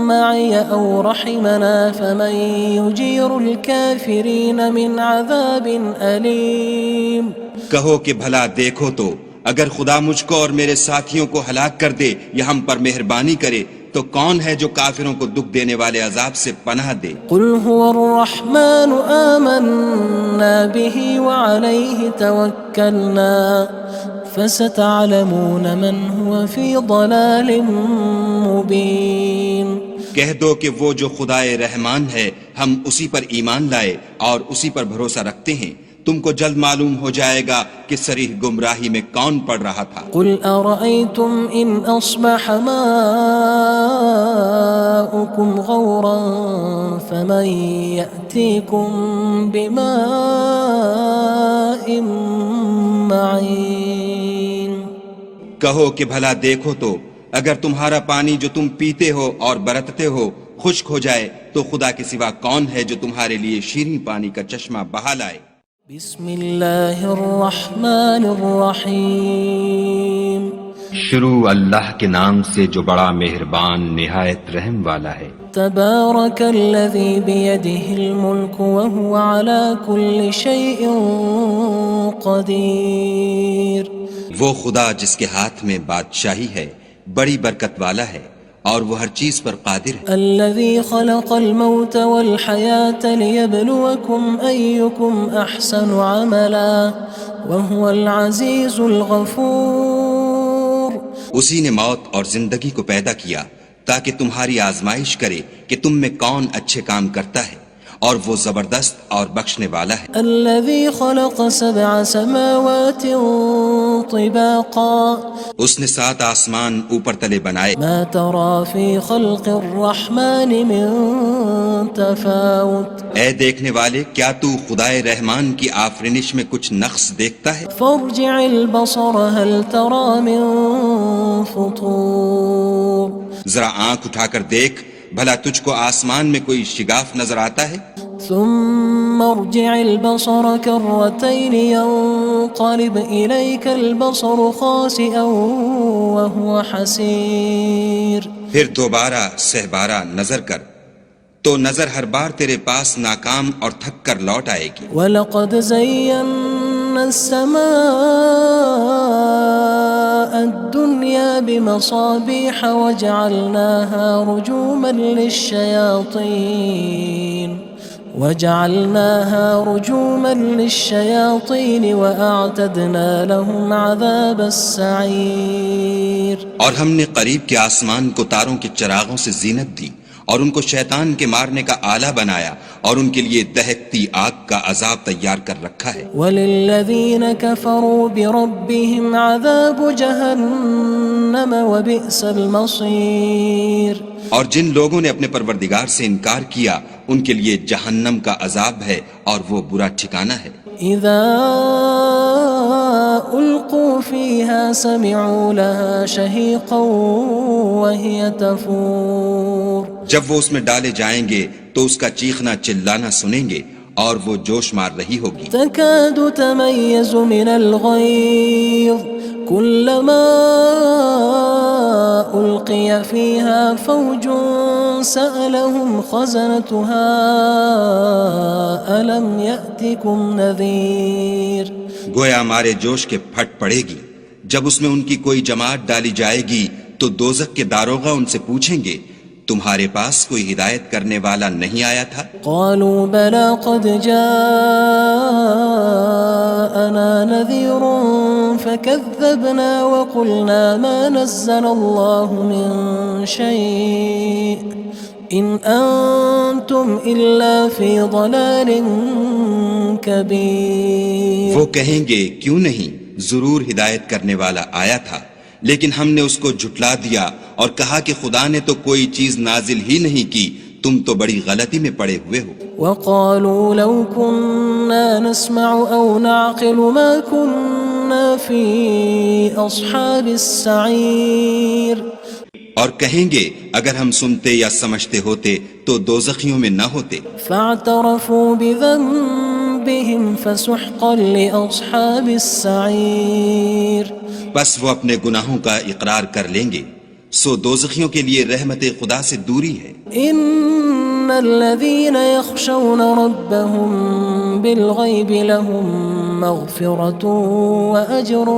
مَّعِيَ أَوْ رَحِمَنَا فَمَن يُجِيرُ الْكَافِرِينَ مِنْ عَذَابٍ أَلِيمٍ کہو کہ بھلا دیکھو تو اگر خدا مجھ کو اور میرے ساتھیوں کو ہلاک کر دے یا ہم پر مہربانی کرے تو کون ہے جو کافروں کو دکھ دینے والے عذاب سے پناہ دے قُلْ هُوَ الرَّحْمَنُ آمَنَّا بِهِ وَعَلَيْهِ تَوَكَّلْنَا فَسَتَعْلَمُونَ مَنْ هُوَ فِي ضَلَالٍ مُبِينٍ کہہ دو کہ وہ جو خدائے رحمان ہے ہم اسی پر ایمان لائے اور اسی پر بھروسہ رکھتے ہیں تم کو جلد معلوم ہو جائے گا کہ صریح گمراہی میں کون پڑ رہا تھا قُلْ أَرَأَيْتُمْ إِنْ أَصْبَحَ مَاؤُكُمْ غَوْرًا فَمَنْ يَأْتِيكُمْ بِمَاءٍ مَّعِينٍ کہو کہ بھلا دیکھو تو اگر تمہارا پانی جو تم پیتے ہو اور برتتے ہو خشک ہو جائے تو خدا کے سوا کون ہے جو تمہارے لیے شیریں پانی کا چشمہ بہا لائے؟ بسم اللہ الرحمن الرحیم شروع اللہ کے نام سے جو بڑا مہربان نہایت رحم والا ہے۔ تبارک الذی بیدہ الملک وہو علی کل شیء قدیر۔ وہ خدا جس کے ہاتھ میں بادشاہی ہے بڑی برکت والا ہے اور وہ ہر چیز پر قادر ہے۔ الذي خلق الموت والحياة ليبلوكم أيكم أحسن عملا وهو العزيز الغفور۔ اسی نے موت اور زندگی کو پیدا کیا تاکہ تمہاری آزمائش کرے کہ تم میں کون اچھے کام کرتا ہے اور وہ زبردست اور بخشنے والا ہے۔ الذي خلق 7 سماوات طباقا۔ اس نے 7 آسمان اوپر تلے بنائے۔ ما ترى في خلق الرحمن من تفاوت۔ اے دیکھنے والے کیا تو خدائے رحمان کی آفرینش میں کچھ نقص دیکھتا ہے؟ فارجع البصر هل ترى من فطور۔ ذرا آنکھ اٹھا کر دیکھ بھلا تجھ کو آسمان میں کوئی شگاف نظر آتا ہے؟ ثم ارجع البصر كرتين ينقلب إليك البصر خاسئا وهو حسير۔ پھر دوبارہ سہبارہ نظر کر تو نظر ہر بار تیرے پاس ناکام اور تھک کر لوٹ آئے گی۔ وَلَقَدْ زَيَّنَّا السَّمَاءَ الدُّنْيَا بِمَصَابِيحَ وَجَعَلْنَاهَا رُجُومًا لِلشَّيَاطِينِ وَأَعْتَدْنَا لَهُمْ عَذَابَ السَّعِيرِ۔ اور ہم نے قریب کے آسمان کو تاروں کے چراغوں سے زینت دی اور ان کو شیطان کے مارنے کا آلہ بنایا اور ان کے لیے دہکتی آگ کا عذاب تیار کر رکھا ہے۔ وَلِلَّذِينَ كَفَرُوا بِرَبِّهِمْ عَذَابُ جَهَنَّمَ وَبِئْسَ الْمَصِيرُ۔ اور جن لوگوں نے اپنے پروردگار سے انکار کیا ان کے لیے جہنم کا عذاب ہے اور وہ برا ٹھکانہ ہے۔ اذا القوا فيها سمعوا لها شهيقا وهي تفور۔ جب وہ اس میں ڈالے جائیں گے تو اس کا چیخنا چلانا سنیں گے اور وہ جوش مار رہی ہوگی۔ تكاد تميز من الغيظ كلما ألقي فيها فوج سألهم خزنتها ألم يأتكم نذير۔ گویا ہمارے جوش کے پھٹ پڑے گی جب اس میں ان کی کوئی جماعت ڈالی جائے گی تو دوزخ کے داروغہ ان سے پوچھیں گے تمہارے پاس کوئی ہدایت کرنے والا نہیں آیا تھا؟ قالوا بلى قد جاءنا نذير فكذبنا وقلنا ما نزل الله من شيء إن أنتم إلا في ضلال كبير۔ وہ کہیں گے کیوں نہیں، ضرور ہدایت کرنے والا آیا تھا لیکن ہم نے اس کو جھٹلا دیا اور کہا کہ خدا نے تو کوئی چیز نازل ہی نہیں کی، تم تو بڑی غلطی میں پڑے ہوئے ہو۔ وقالوا لو كنا نسمع أو نعقل ما كنا في أصحاب السعير۔ اور کہیں گے اگر ہم سنتے یا سمجھتے ہوتے تو دوزخیوں میں نہ ہوتے۔ فاعترفوا بذنبهم فسحقا لأصحاب السعير۔ بس وہ اپنے گناہوں کا اقرار کر لیں گے، سو دوزخیوں کے لیے رحمت خدا سے دوری ہے۔ ان الذين يخشون ربهم بالغيب لهم مغفرة وأجر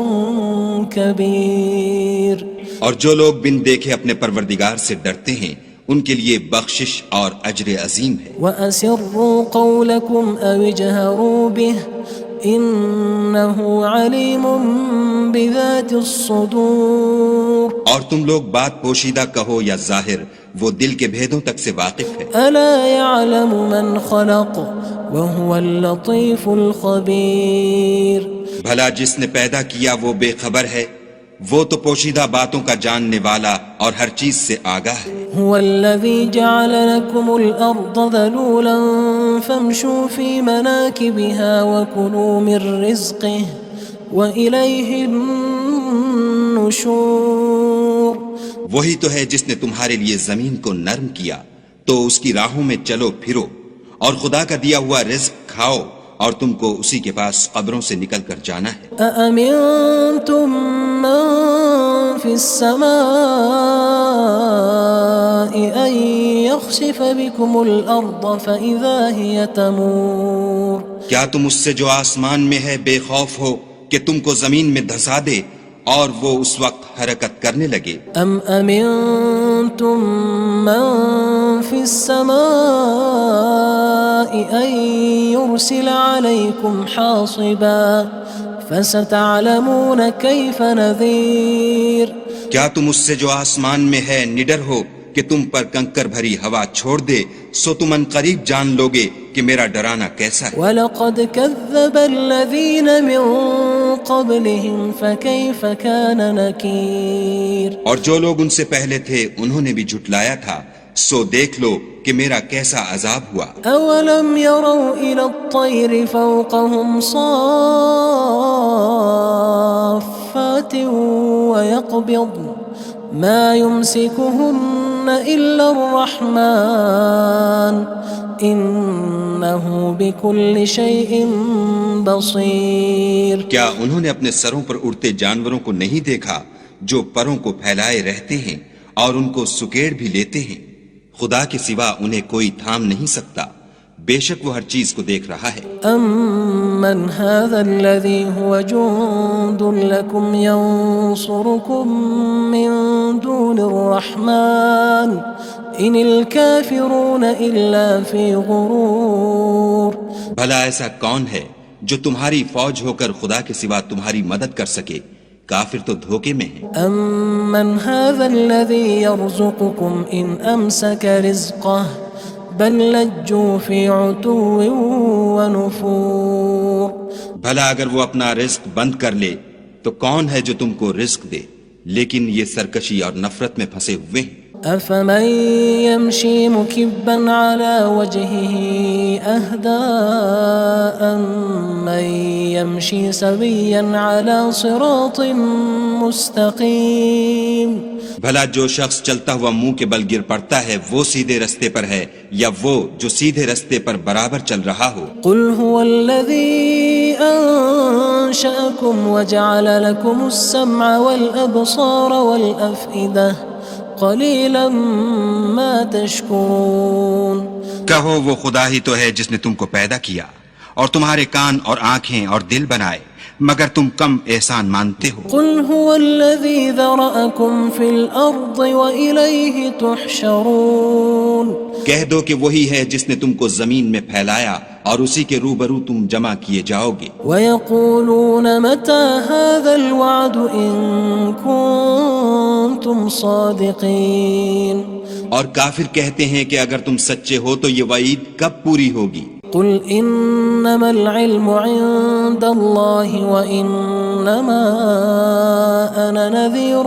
كبير۔ اور جو لوگ بن دیکھے اپنے پروردگار سے ڈرتے ہیں ان کے لیے بخشش اور اجر عظیم ہے۔ وَأَسِرُّوا قَوْلَكُمْ أَوِ اجْهَرُوا بِهِ إِنَّهُ عَلِيمٌ بِذَاتِ الصُّدُورِ۔ اور تم لوگ بات پوشیدہ کہو یا ظاہر، وہ دل کے بھیدوں تک سے واقف ہے۔ أَلَا يَعْلَمُ مَنْ خَلَقَ وَهُوَ اللَّطِيفُ الْخَبِيرُ۔ بھلا جس نے پیدا کیا وہ بے خبر ہے، وہ تو پوشیدہ باتوں کا جاننے والا اور ہر چیز سے آگاہ ہے۔ هو الذي جعل لكم الأرض ذلولا فامشوا في مناكبها وكلوا من رزقه وإليه النشور۔ النشور وہی تو ہے جس نے تمہارے لیے زمین کو نرم کیا تو اس کی راہوں میں چلو پھرو، اور خدا کا دیا ہوا رزق کھاؤ، اور تم کو اسی کے پاس قبروں سے نکل کر جانا ہے۔ أأمنتم من في السماء أن يخسف بكم الأرض فإذا هي تمور کیا تم اس سے جو آسمان میں ہے بے خوف ہو کہ تم کو زمین میں دھسا دے اور وہ اس وقت حرکت کرنے لگے؟ أم أمنتم من في السماء أن يرسل عليكم حاصبا فستعلمون كيف نذير کیا تم اس سے جو آسمان میں ہے نڈر ہو کہ تم پر کنکر بھری ہوا چھوڑ دے، سو تم ان قریب جان لوگے کہ میرا ڈرانا کیسا ہے۔ وَلَقَدْ كَذَّبَ الَّذِينَ مِن قَبْلِهِمْ فَكَيْفَ كَانَ نَكِيرٌ اور جو لوگ ان سے پہلے تھے انہوں نے بھی جھٹلایا تھا، سو دیکھ لو کہ میرا کیسا عذاب ہوا۔ أَوَلَمْ يَرَوْا إِلَى الطَّيْرِ فَوْقَهُمْ صَافَّاتٍ وَيَقْبِضْنَ مَا يُمْسِكُهُنَّ إِلَّا الرَّحْمَنُ إِنَّهُ بِكُلِّ شَيْءٍ بَصِيرٌ کیا انہوں نے اپنے سروں پر اڑتے جانوروں کو نہیں دیکھا جو پروں کو پھیلائے رہتے ہیں اور ان کو سکیڑ بھی لیتے ہیں؟ خدا کے سوا انہیں کوئی تھام نہیں سکتا، بے شک وہ ہر چیز کو دیکھ رہا ہے۔ أَمَّنْ هَذَا الَّذِي هُوَ جُندٌ لَكُمْ يَنصُرُكُم مِّن دُونِ الرَّحْمَنِ إِنِ الْكَافِرُونَ إِلَّا فِي غُرُورٍ بھلا ایسا کون ہے جو تمہاری فوج ہو کر خدا کے سوا تمہاری مدد کر سکے؟ کافر تو دھوکے میں ہیں۔ أَمَّنْ هَذَا الَّذِي يَرْزُقُكُمْ إِنْ أَمْسَكَ رِزْقَهُ بَلْ لَجُّوا فِي عُتُوٍّ وَنُفُورٍ بھلا اگر وہ اپنا رزق بند کر لے تو کون ہے جو تم کو رزق دے؟ لیکن یہ سرکشی اور نفرت میں پھنسے ہوئے ہیں۔ أَفَمَن يَمْشِي مُكِبًّا عَلَى وَجْهِهِ أَهْدَىٰ أَمَّن يَمْشِي سَوِيًّا عَلَى صِرَاطٍ مُّسْتَقِيمٍ بھلا جو شخص چلتا ہوا منہ کے بل گر پڑتا ہے وہ سیدھے رستے پر ہے یا وہ جو سیدھے رستے پر برابر چل رہا ہو؟ قُلْ هُوَ الَّذِي أَنشَأَكُمْ وَجَعَلَ لَكُمُ السَّمْعَ وَالْأَبْصَارَ وَالْأَفْئِدَةَ قَلِيلًا مَا تَشْكُرُونَ کہو وہ خدا ہی تو ہے جس نے تم کو پیدا کیا اور تمہارے کان اور آنکھیں اور دل بنائے، مگر تم کم احسان مانتے ہو۔ قُلْ هُوَ الَّذِي ذَرَأَكُمْ فِي الْأَرْضِ وَإِلَيْهِ تُحْشَرُونَ کہہ دو کہ وہی ہے جس نے تم کو زمین میں پھیلایا اور اسی کے روبرو تم جمع کیے جاؤ گے۔ وَيَقُولُونَ مَتَى هَذَا الْوَعْدُ إِن كُنتُمْ صَادِقِينَ اور کافر کہتے ہیں کہ اگر تم سچے ہو تو یہ وعید کب پوری ہوگی؟ قُلْ إِنَّمَا الْعِلْمُ عِندَ اللَّهِ وَإِنَّمَا أَنَا نَذِيرٌ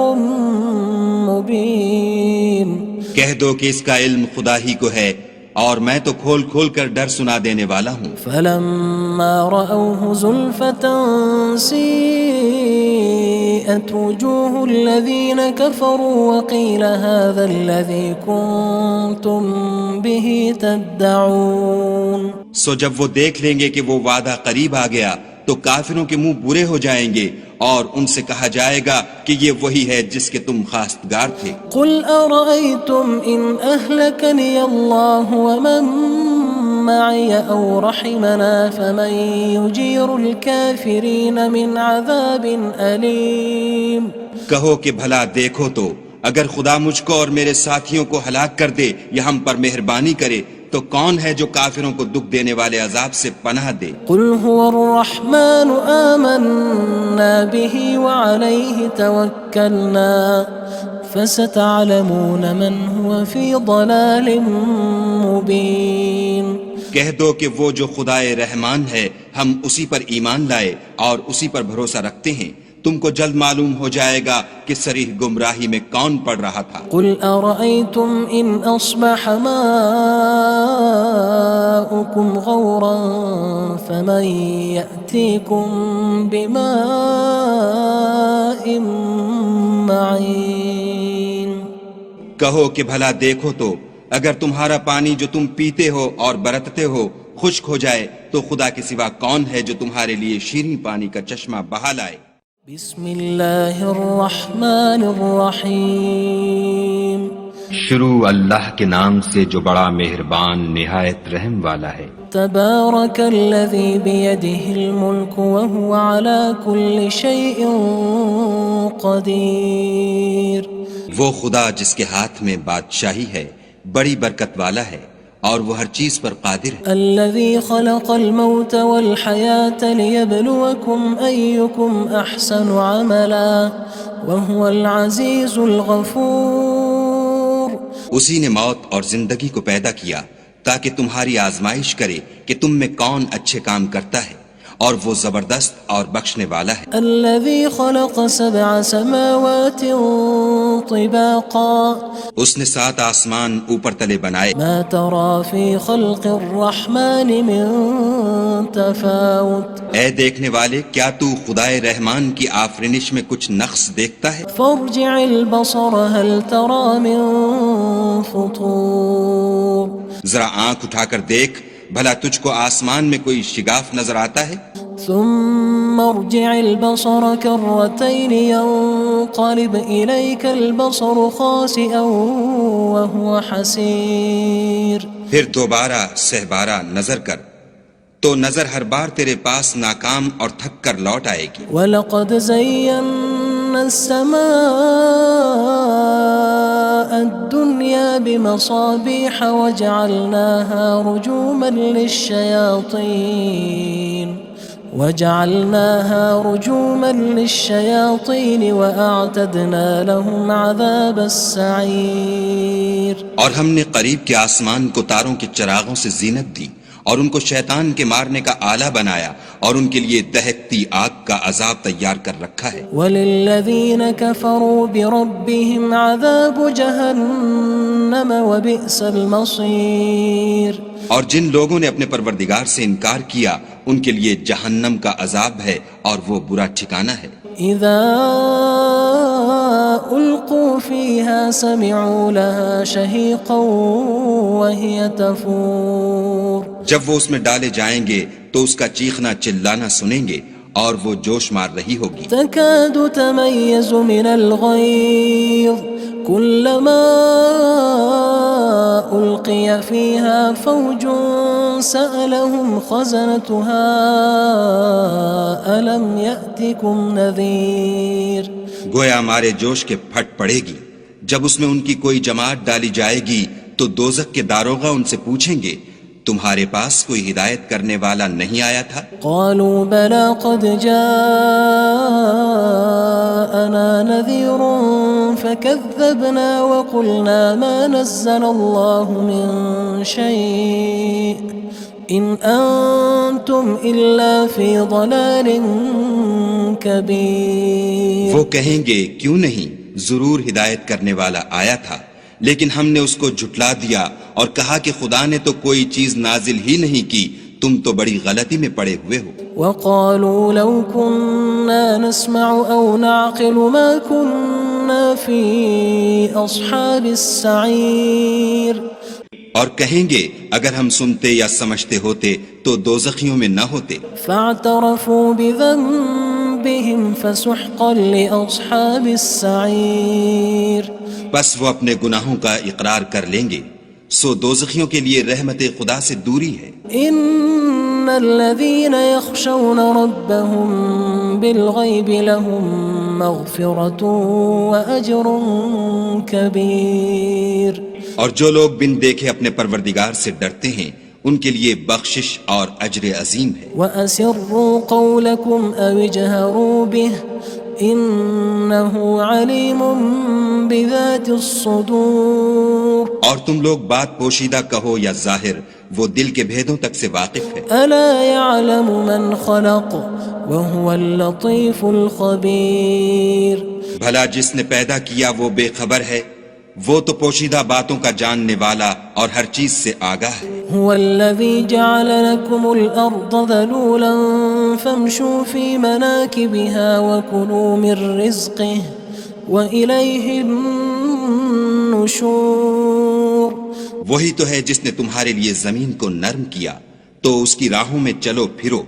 مُّبِينٌ کہہ دو کہ اس کا علم خدا ہی کو ہے اور میں تو کھول کھول کر ڈر سنا دینے والا ہوں۔ فَلَمَّا رَأَوْهُ زُلْفَةً سِيئَتْ وُجُوهُ الَّذِينَ كَفَرُوا وَقِيلَ هَذَا الَّذِي كُنتُم بِهِ تَدَّعُونَ سو جب وہ دیکھ لیں گے کہ وہ وعدہ قریب آ گیا تو کافروں کے منہ برے ہو جائیں گے اور ان سے کہا جائے گا کہ یہ وہی ہے جس کے تم خواستگار تھے۔ قُلْ أَرَأَيْتُمْ إِنْ أَهْلَكَنِيَ اللَّهُ وَمَن مَّعِيَ أَوْ رَحِمَنَا فَمَن يُجِيرُ الْكَافِرِينَ مِنْ عَذَابٍ أَلِيمٍ کہو کہ بھلا دیکھو تو اگر خدا مجھ کو اور میرے ساتھیوں کو ہلاک کر دے یا ہم پر مہربانی کرے تو کون ہے جو کافروں کو دکھ دینے والے عذاب سے پناہ دے؟ قُلْ هُوَ الرَّحْمَنُ آمَنَّا بِهِ وَعَلَيْهِ تَوَكَّلْنَا فَسَتَعْلَمُونَ مَنْ هُوَ فِي ضَلَالٍ مُّبِينٍ کہہ دو کہ وہ جو خدائے رحمان ہے ہم اسی پر ایمان لائے اور اسی پر بھروسہ رکھتے ہیں، تم کو جلد معلوم ہو جائے گا کہ صریح گمراہی میں کون پڑ رہا تھا۔ قُلْ أَرَأَيْتُمْ إِنْ أَصْبَحَ مَاؤُكُمْ غَوْرًا فَمَن يَأْتِيكُم بِمَاءٍ معين کہو کہ بھلا دیکھو تو اگر تمہارا پانی جو تم پیتے ہو اور برتتے ہو خشک ہو جائے تو خدا کے سوا کون ہے جو تمہارے لیے شیریں پانی کا چشمہ بہا لائے؟ بسم اللہ الرحمن الرحیم شروع اللہ کے نام سے جو بڑا مہربان نہایت رحم والا ہے۔ تبارک الذی بیدہ الملک وہو علی کل شیء قدیر، وہ خدا جس کے ہاتھ میں بادشاہی ہے بڑی برکت والا ہے اور وہ ہر چیز پر قادر ہے۔ الذي خلق الموت والحياة ليبلوكم أيكم أحسن عملا وهو العزيز الغفور، اسی نے موت اور زندگی کو پیدا کیا تاکہ تمہاری آزمائش کرے کہ تم میں کون اچھے کام کرتا ہے، اور وہ زبردست اور بخشنے والا ہے۔ الذي خلق 7 سماوات طباقا، اس نے 7 آسمان اوپر تلے بنائے، ما ترى في خلق الرحمن من تفاوت، اے دیکھنے والے کیا تو خدائے رحمان کی آفرینش میں کچھ نقص دیکھتا ہے؟ فارجع البصر هل ترى من فطور، ذرا آنکھ اٹھا کر دیکھ بھلا تجھ کو آسمان میں کوئی شگاف نظر آتا ہے؟ ثم ارجع البصر كرتين ينقلب إليك البصر خاسئا وهو حسير، پھر دوبارہ سہبارہ نظر کر تو نظر ہر بار تیرے پاس ناکام اور تھک کر لوٹ آئے گی۔ وَلَقَدْ زَيَّنَّا السَّمَاءَ الدُّنْيَا بِمَصَابِيحَ وَجَعَلْنَاهَا رُجُومًا لِلشَّيَاطِينِ وَأَعْتَدْنَا لَهُمْ عَذَابَ السَّعِيرِ، اور ہم نے قریب کے آسمان کو تاروں کے چراغوں سے زینت دی اور ان کو شیطان کے مارنے کا آلہ بنایا اور ان کے لیے دہکتی آگ کا عذاب تیار کر رکھا ہے۔ وَلِلَّذِينَ كَفَرُوا بِرَبِّهِمْ عَذَابُ جَهَنَّمَ وَبِئْسَ الْمَصِيرُ، اور جن لوگوں نے اپنے پروردگار سے انکار کیا ان کے لیے جہنم کا عذاب ہے اور وہ برا ٹھکانہ ہے۔ اذا القوا فيها سمعوا لها شهيقا وهي تفور، جب وہ اس میں ڈالے جائیں گے تو اس کا چیخنا چلانا سنیں گے اور وہ جوش مار رہی ہوگی۔ تكاد تميز من الغيظ كلما ألقي فيها فوج سألهم خزنتها ألم يأتكم نذير، گویا ہمارے جوش کے پھٹ پڑے گی جب اس میں ان کی کوئی جماعت ڈالی جائے گی تو دوزخ کے داروغہ ان سے پوچھیں گے تمہارے پاس کوئی ہدایت کرنے والا نہیں آیا تھا؟ قالوا بلى قد جاءنا نذير فكذبنا وقلنا ما نزل الله من شيء إن أنتم إلا في ضلال كبير، وہ کہیں گے کیوں نہیں، ضرور ہدایت کرنے والا آیا تھا، لیکن ہم نے اس کو جھٹلا دیا اور کہا کہ خدا نے تو کوئی چیز نازل ہی نہیں کی، تم تو بڑی غلطی میں پڑے ہوئے ہو۔ وقالوا لو كنا نسمع أو نعقل ما كنا في أصحاب السعير، اور کہیں گے اگر ہم سنتے یا سمجھتے ہوتے تو دوزخیوں میں نہ ہوتے۔ فاعترفوا بذنبهم فسحقا لأصحاب السعير، بس وہ اپنے گناہوں کا اقرار کر لیں گے، سو دوزخیوں کے لیے رحمت خدا سے دوری ہے۔ ان الذين يخشون ربهم بالغيب لهم مغفرة وأجر كبير، اور جو لوگ بن دیکھے اپنے پروردگار سے ڈرتے ہیں ان کے لیے بخشش اور اجر عظیم ہے۔ وأسروا قولكم أو اجهروا به إنه عليم بذات الصدور، اور تم لوگ بات پوشیدہ کہو یا ظاہر وہ دل کے بھیدوں تک سے واقف ہے۔ ألا يعلم من خلق وهو اللطيف الخبير، بھلا جس نے پیدا کیا وہ بے خبر ہے، وہ تو پوشیدہ باتوں کا جاننے والا اور ہر چیز سے آگاہ ہے۔ هو الذي جعل لكم الأرض ذلولا فامشوا في مناكبها وكلوا من رزقه وإليه النشور. وہی تو ہے جس نے تمہارے لیے زمین کو نرم کیا تو اس کی راہوں میں چلو پھرو،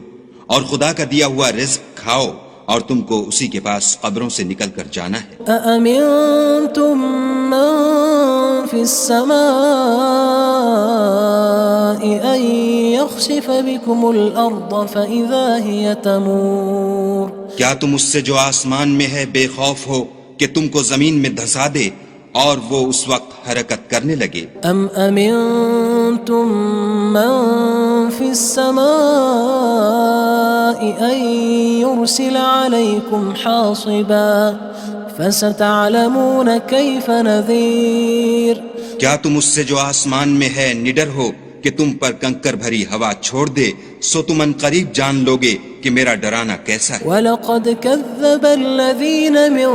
اور خدا کا دیا ہوا رزق کھاؤ، اور تم کو اسی کے پاس قبروں سے نکل کر جانا ہے. أأمنتم من في السماء أن يخسف بكم الأرض فإذا هي تمور. کیا تم اس سے جو آسمان میں ہے بے خوف ہو کہ تم کو زمین میں دھسا دے اور وہ اس وقت حرکت کرنے لگے؟ أم أمنتم من في السماء أن يرسل عليكم حاصبا فستعلمون كيف نذير. کیا تم اس سے جو آسمان میں ہے نڈر ہو کہ تم پر کنکر بھری ہوا چھوڑ دے، سو تم ان قریب جان لوگے کہ میرا ڈرانا کیسا ہے. وَلَقَدْ كَذَّبَ الَّذِينَ مِن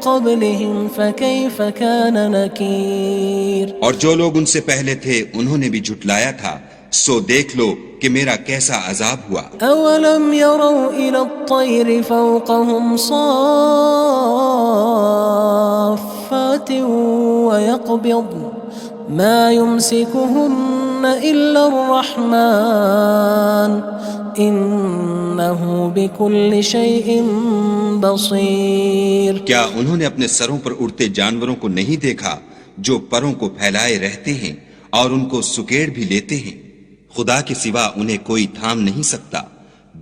قَبْلِهِمْ فَكَيْفَ كَانَ نَكِيرٌ. اور جو لوگ ان سے پہلے تھے انہوں نے بھی جھٹلایا تھا، سو دیکھ لو کہ میرا کیسا عذاب ہوا. أَوَلَمْ يَرَوْا إِلَى الطَّيْرِ فَوْقَهُمْ صَافَّاتٍ وَيَقْبِضْنَ مَا يُمْسِكُهُنَّ إِلَّا الرَّحْمَنُ إِنَّهُ بِكُلِّ شَيْءٍ بَصِيرٌ. کیا انہوں نے اپنے سروں پر اڑتے جانوروں کو نہیں دیکھا جو پروں کو پھیلائے رہتے ہیں اور ان کو سکیڑ بھی لیتے ہیں؟ خدا کے سوا انہیں کوئی تھام نہیں سکتا،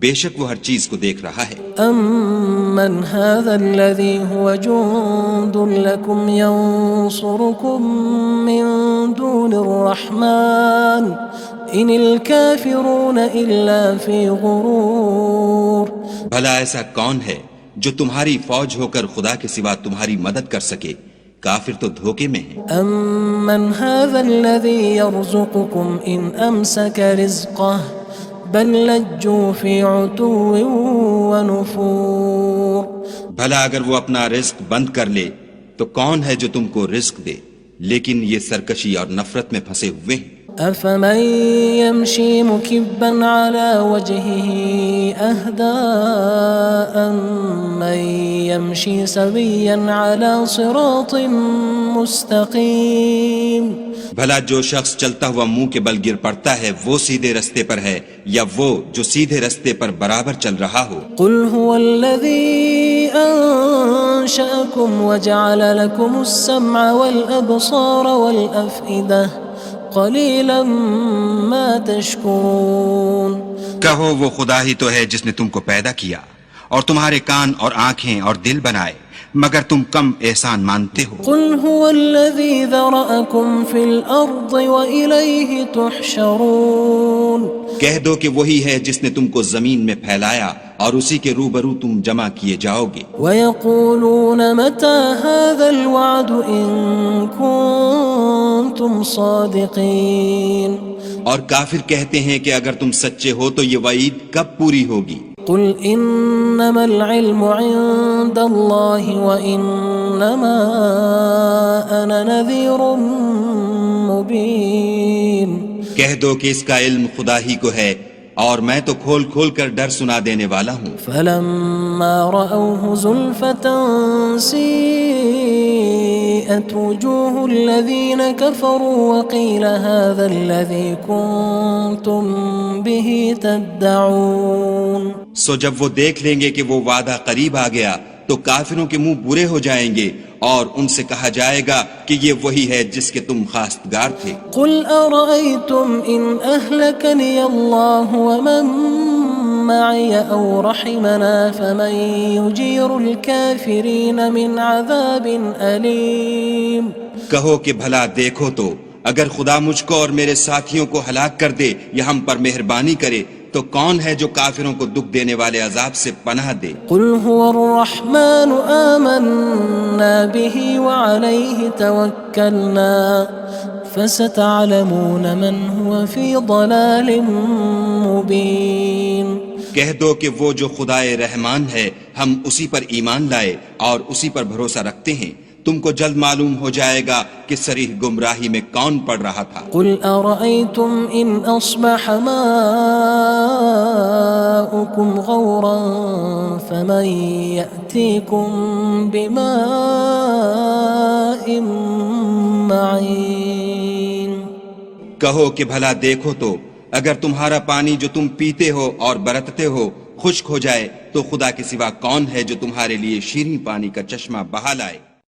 بے شک وہ ہر چیز کو دیکھ رہا ہے. أَمَّنْ هَذَا الَّذِي هُوَ جُندٌ لَكُمْ يَنصُرُكُم مِّن دُونِ الرَّحْمَنِ إِنِ الْكَافِرُونَ إِلَّا فِي غُرُورٍ. بھلا ایسا کون ہے جو تمہاری فوج ہو کر خدا کے سوا تمہاری مدد کر سکے؟ کافر تو دھوکے میں ہیں. أَمَّنْ هَذَا الَّذِي يَرْزُقُكُمْ إِنْ أَمْسَكَ رِزْقَهُ بَلْ لَجُّوا فِي عُتُوٍّ وَنُفُورٍ. بھلا اگر وہ اپنا رزق بند کر لے تو کون ہے جو تم کو رزق دے، لیکن یہ سرکشی اور نفرت میں پھنسے ہوئے ہیں. أَفَمَن يَمْشِي مُكِبًّا عَلَى وَجْهِهِ أَهْدَىٰ أَمَّن يَمْشِي سَوِيًّا عَلَى صِرَاطٍ مُّسْتَقِيمٍ. بھلا جو شخص چلتا ہوا منہ کے بل گر پڑتا ہے وہ سیدھے رستے پر ہے، یا وہ جو سیدھے رستے پر برابر چل رہا ہو؟ قُلْ هُوَ الَّذِي أَنشَأَكُمْ وَجَعَلَ لَكُمُ السَّمْعَ وَالْأَبْصَارَ وَالْأَفْئِدَةَ قَلِيلًا مَا تَشْكُرُونَ. کہو وہ خدا ہی تو ہے جس نے تم کو پیدا کیا اور تمہارے کان اور آنکھیں اور دل بنائے، مگر تم کم احسان مانتے ہو. قُلْ هُوَ الَّذِي ذَرَأَكُمْ فِي الْأَرْضِ وَإِلَيْهِ تُحْشَرُونَ. کہہ دو کہ وہی ہے جس نے تم کو زمین میں پھیلایا اور اسی کے روبرو تم جمع کیے جاؤ گے. وَيَقُولُونَ مَتَى هَذَا الْوَعْدُ إِن كُنتُمْ صَادِقِينَ. اور کافر کہتے ہیں کہ اگر تم سچے ہو تو یہ وعید کب پوری ہوگی؟ قُلْ إِنَّمَا الْعِلْمُ عِندَ اللَّهِ وَإِنَّمَا أَنَا نَذِيرٌ مُّبِينٌ. کہہ دو کہ اس کا علم خدا ہی کو ہے اور میں تو کھول کھول کر ڈر سنا دینے والا ہوں. فَلَمَّا رَأَوْهُ زُلْفَةً سِيئَتْ وُجُوهُ الَّذِينَ كَفَرُوا وَقِيلَ هَذَا الَّذِي كُنتُم بِهِ تَدَّعُونَ. سو جب وہ دیکھ لیں گے کہ وہ وعدہ قریب آ گیا تو کافروں کے منہ برے ہو جائیں گے اور ان سے کہا جائے گا کہ یہ وہی ہے جس کے تم خواستگار تھے. قُلْ أَرَأَيْتُمْ إِنْ أَهْلَكَنِيَ اللَّهُ وَمَن مَّعِيَ أَوْ رَحِمَنَا فَمَن يُجِيرُ الْكَافِرِينَ مِنْ عَذَابٍ أَلِيمٍ. کہو کہ بھلا دیکھو تو اگر خدا مجھ کو اور میرے ساتھیوں کو ہلاک کر دے یا ہم پر مہربانی کرے تو کون ہے جو کافروں کو دکھ دینے والے عذاب سے پناہ دے؟ قُلْ هُوَ الرَّحْمَنُ آمَنَّا بِهِ وَعَلَيْهِ تَوَكَّلْنَا فَسَتَعْلَمُونَ مَنْ هُوَ فِي ضَلَالٍ مُّبِينٍ. کہہ دو کہ وہ جو خدائے رحمان ہے ہم اسی پر ایمان لائے اور اسی پر بھروسہ رکھتے ہیں، تم کو جلد معلوم ہو جائے گا کہ صریح گمراہی میں کون پڑ رہا تھا۔ قل أرأيتم إن أصبح ماؤكم غورا فمن يأتيكم بماء معين۔ کہو کہ بھلا دیکھو تو اگر تمہارا پانی جو تم پیتے ہو اور برتتے ہو خشک ہو جائے تو خدا کے سوا کون ہے جو تمہارے لیے شیریں پانی کا چشمہ بہا لائے۔